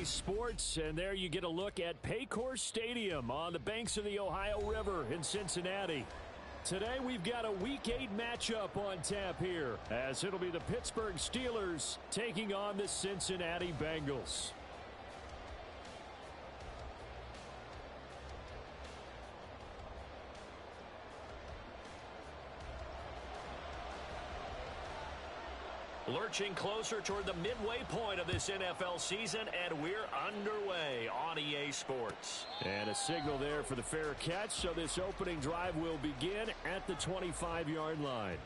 Sports, and there you get a look at Paycor Stadium on the banks of the Ohio River in Cincinnati. Today we've got a Week 8 matchup on tap here, as it'll be the Pittsburgh Steelers taking on the Cincinnati Bengals. Lurching closer toward the midway point of this NFL season, and we're underway on EA Sports. And a signal there for the fair catch, so this opening drive will begin at the 25-yard line.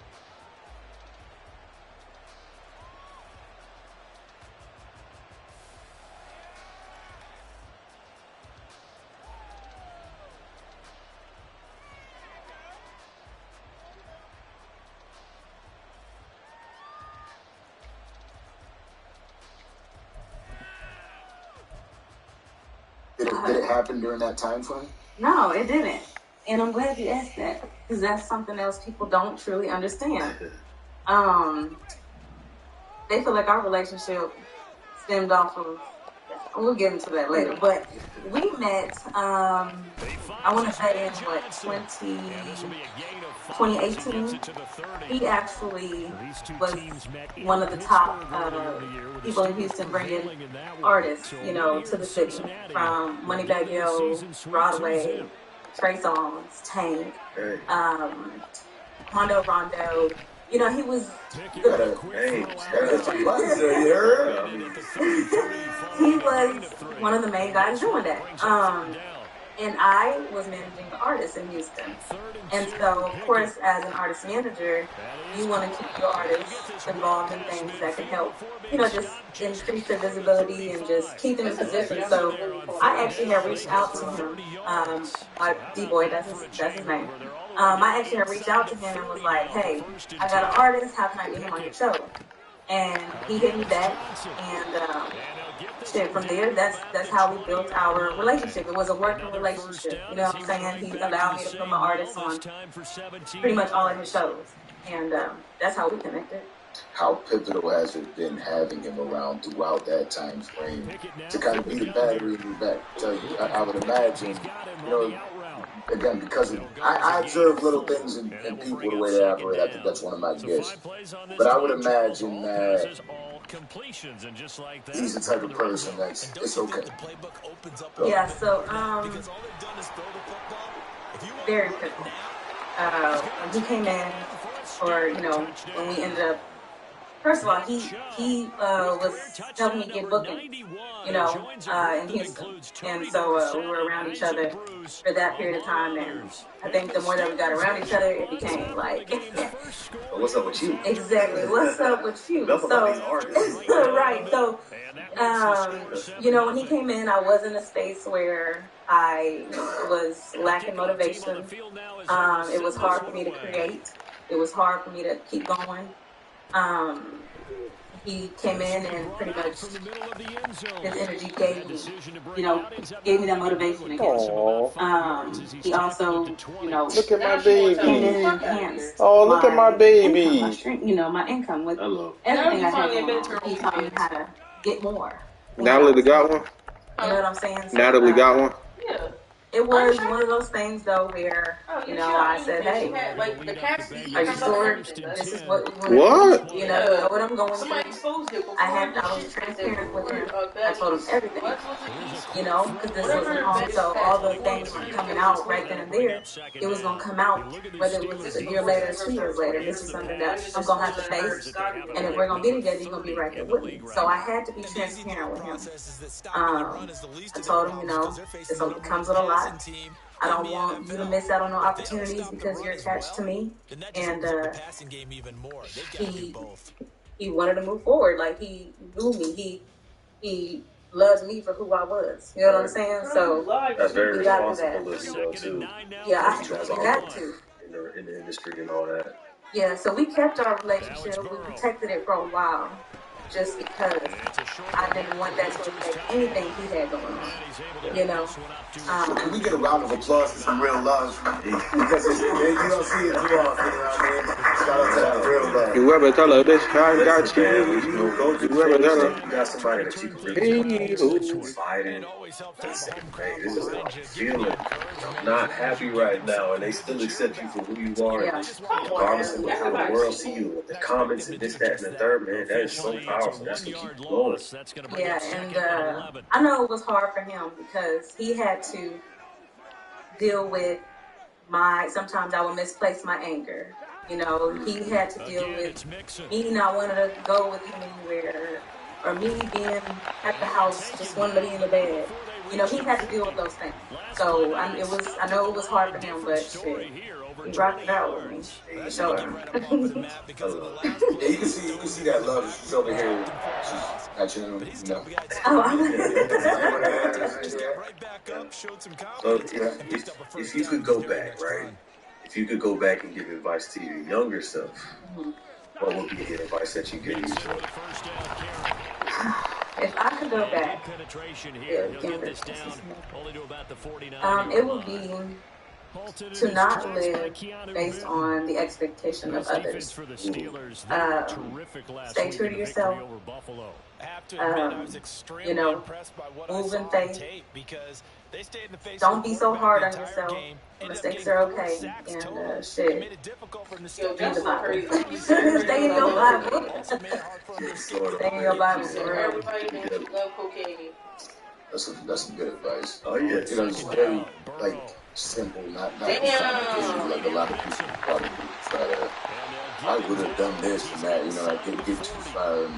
Did it happen during that time frame? No, it didn't. And I'm glad you asked that, because that's something else people don't truly understand. They feel like our relationship stemmed off of, we'll get into that later, but we met, I want to say in, 2018. He actually was one of the top people in Houston bringing artists, to the city, from Moneybagg Yo, Broadway, Trey Songz, Tank, Rondo. He was good. He was one of the main guys doing that. And I was managing the artists in Houston. And so, of course, as an artist manager, you want to keep your artists involved in things that can help, just increase their visibility and just keep them in position. So I actually had reached out to him, D-Boy, that's his name. I actually had reached out to him and was like, hey, I got an artist, how can I get him on your show? And he hit me back, and from there, that's how we built our relationship. It was a working relationship. You know what I'm saying? He allowed me to put my artists on pretty much all of his shows, and that's how we connected. How pivotal has it been having him around throughout that time frame to kind of be the battery in your back? I would imagine, again, because I observe little things in people the way they operate. I think that's one of my gifts. But I would imagine that he's the type of person that's, it's okay. Yeah, so, very pivotal. When he came in, or, when we ended up, first of all, he was helping me get booking, in Houston. And so we were around each other for that period of time. And I think the more that we got around each other, it became like, what's up with you? Exactly. What's up with you? So, right. So, when he came in, I was in a space where I was lacking motivation. It was hard for me to create. It was hard for me to keep going. He came in and pretty much his energy gave me that motivation again. He also, look at my baby. Came in and enhanced look at my baby. My income with everything I had going on. He taught me how to get more. Natalie got one? You know what I'm saying? So, Natalie got one? Yeah. It was one of those things, though, where, I said, hey, are you sure this is what we want to do? You know what I'm going through? I was transparent with him. I told him everything, because this wasn't home. So all those things were coming out right then and there. It was going to come out, whether it was a year later or 2 years later. This is something that I'm going to have to face. And if we're going to be together, you're going to be right there with me. So I had to be transparent with him. I told him, it comes with a lot. I don't want you to miss out on no opportunities because you're attached to me. And he wanted to move forward. Like, he knew me. He loved me for who I was. You know what I'm saying? So that's very responsible of you, too. Yeah, I had to. In the industry and all that. Yeah, so we kept our relationship. We protected it for a while. just because I didn't want that to affect anything he had going on. You know. So can we get a round of applause and some real love? Because you don't see it too often, you know what I mean? Shout out to that real love. You ever tell her this guy got Listen, man, when you go through You ever tell things, her? you got somebody that you can really fighting. Listen, man, this is how I'm feeling. I'm not happy right now, and they still accept you for who you are, regardless of how the world see you, with the comments and this, that, and the third. Man, that is so powerful. That's gonna keep you going. Yeah, and I know it was hard for him because he had to deal with sometimes I would misplace my anger. You know, he had to deal with me not wanting to go with him anywhere, or me being at the house just wanting to be in the bed. You know, he had to deal with those things. So I know it was hard for him, but shit, he rocked it out with me. For sure. Yeah, you can see that love. She's over here. She's touching him, you know. So if you could go back, right? If you could go back and give advice to your younger self, what would be the advice that you give yourself? If I could go back, it would be to not live based on the expectation of others. Stay true to yourself. You know, move in faith. Don't be so hard on yourself. Mistakes are okay. And shit. Read the Bible. Stay in your Bible. Stay in your Bible for real. Everybody love cocaine. That's some good advice. Oh yeah, you know, it's very simple, not complicated. Like a lot of people probably try to. I would have done this and that, you know, I get too far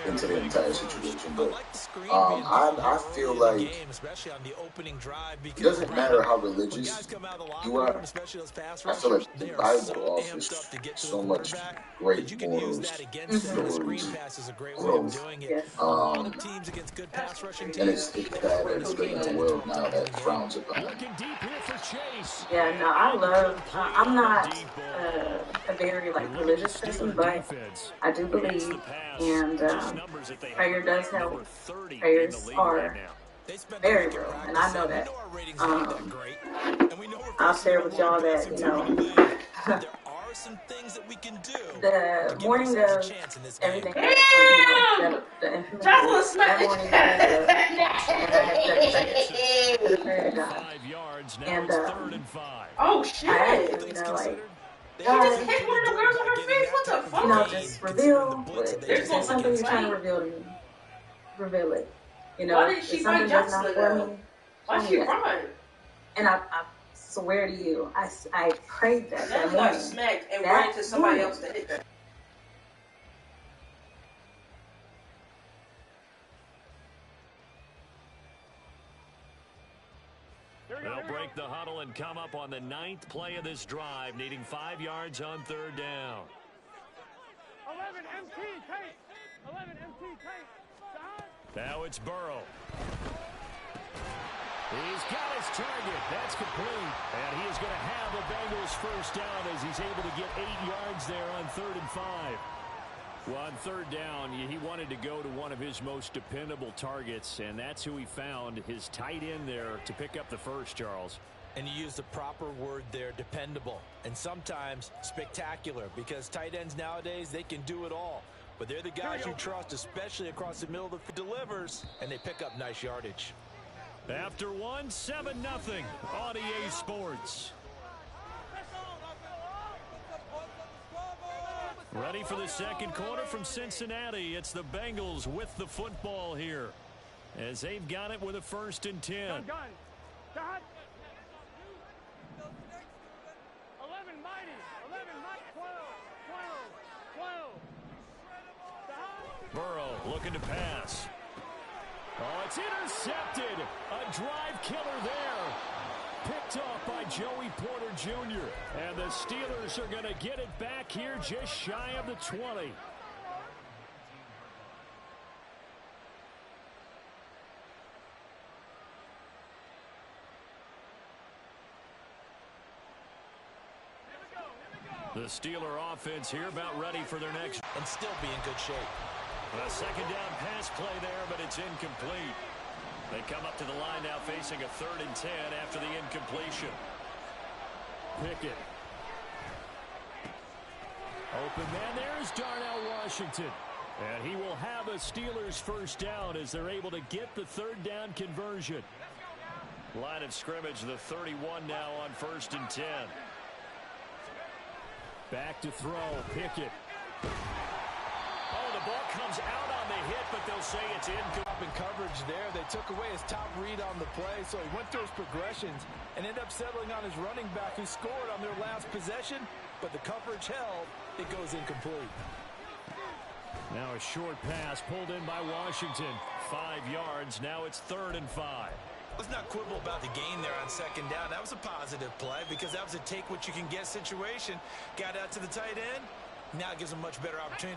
into the entire situation. But I feel like it doesn't matter how religious you are. I feel like the Bible offers so much great morals, stories, growth. And it's bad that it's living in a world now that frowns upon it. Yeah, no, I'm not a very religious person, but I do believe, and prayer does help. Prayers are very real, and I know that. I'll share with y'all that, you know, the morning of everything, the infamous that morning the prayer to God. And oh shit! I asked him, you know, like, God, just hit one of the girls on her face. What the fuck? You know, just reveal. If there's something you're trying to reveal to me, reveal it. You know, if something that's not for me, why she run? And I swear to you, I prayed that morning. Got smacked and ran to somebody else to hit that. They'll break the huddle and come up on the 9th play of this drive, needing 5 yards on 3rd down. 11 MT tape. 11 MT tape. Now it's Burrow. He's got his target. That's complete. And he is going to have the Bengals first down as he's able to get 8 yards there on 3rd and 5. Well, on 3rd down, he wanted to go to one of his most dependable targets, and that's who he found, his tight end there, to pick up the first, Charles. And you used the proper word there, dependable, and sometimes spectacular, because tight ends nowadays, they can do it all. But they're the guys you trust, especially across the middle of the field. Delivers, and they pick up nice yardage. After 7-0 on EA Sports. Ready for the second quarter from Cincinnati. It's the Bengals with the football here, as they've got it with a 1st and 10. 11 mighty. 12. Burrow looking to pass. Oh, it's intercepted. A drive killer there. Picked off by Joey Porter Jr. And the Steelers are going to get it back here just shy of the 20. The Steeler offense here about ready for their next. And still be in good shape. A second down pass play there, but it's incomplete. They come up to the line now facing a 3rd and 10 after the incompletion. Pickett. Open man, there's Darnell Washington. And he will have a Steelers first down as they're able to get the 3rd down conversion. Line of scrimmage, the 31 now on 1st and 10. Back to throw, Pickett. Oh, the ball comes out on the hit, but they'll say it's in coverage there. They took away his top read on the play, so he went through his progressions and ended up settling on his running back who scored on their last possession, but the coverage held. It goes incomplete. Now a short pass pulled in by Washington. 5 yards. Now it's 3rd and 5. Let's not quibble about the gain there on 2nd down. That was a positive play because that was a take what you can get situation. Got out to the tight end. Now it gives them much better opportunity.